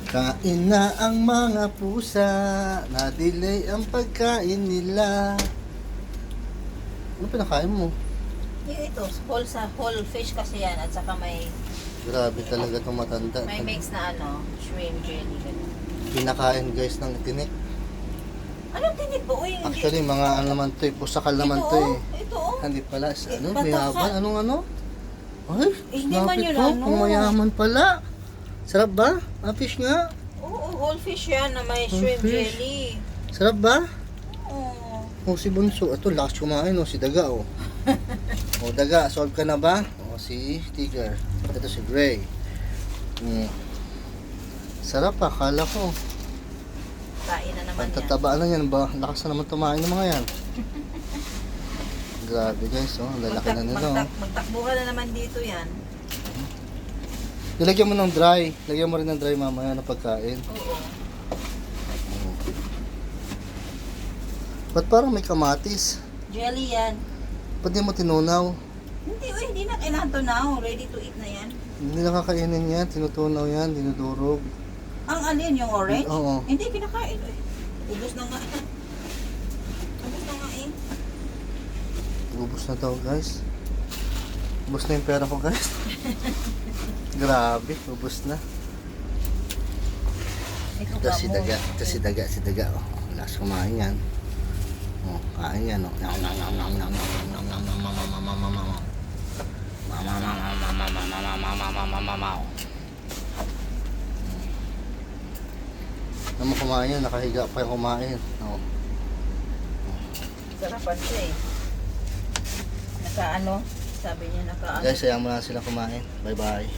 Kain na ang mga pusa, na-delay ang pagkain nila. Ano pinakain mo? Ito, whole fish kasi yan at saka may Grabe talaga itong matanda. mix na shrimp jelly ganun. Pinakain guys ng tinik. Anong tinik ba? Uy, hindi. Actually, mga ano naman to eh, pusakal naman to eh. Ito Hindi pala, ano, Bata mayaman, ka. anong ano? Ay, Hindi man snapit yun to, ano. kung mayaman pala. Sarap ba? Ah, fish nga. Oo, whole fish yan na may Whole shrimp fish. jelly. Sarap ba? Oo. O si Bunso, ito lakas kumain o si Daga o. O Daga, solve ka na ba? O si Tiger. Ito si Gray. Sarap pa, kala ko. Kain na naman yan. Pagtatabaan na yan ba? Lakas na naman tumain ng mga yan. Grabe guys, oh, ang lalaki na nila. Oh. Magtakbo ka na naman dito yan. Nilagyan mo ng dry. Lagyan mo rin ng dry mamaya na pagkain. Oo. Ba't parang may kamatis? Jelly yan. Ba't di mo tinunaw? Hindi na kailangan to now. Ready to eat na yan. Hindi nakakainin yan. Tinutunaw yan. Dinudurog. Ang alin, yung orange? Oo. Hindi, kinakain. Ubus na nga. Ubus na nga eh. Ubus na daw guys. Ubus na yung pera ko guys. Grabe, ubus na. Ito si Daga. Ito si Daga. Si Daga. Oh, lakas kumain yan. Oh, kain yan. Oh. Naman kumain yan. Nakahiga pa yung kumain. Oh. Sarapan siya eh. Sabi niya naka Guys, sayang mo na sila kumain. Bye bye.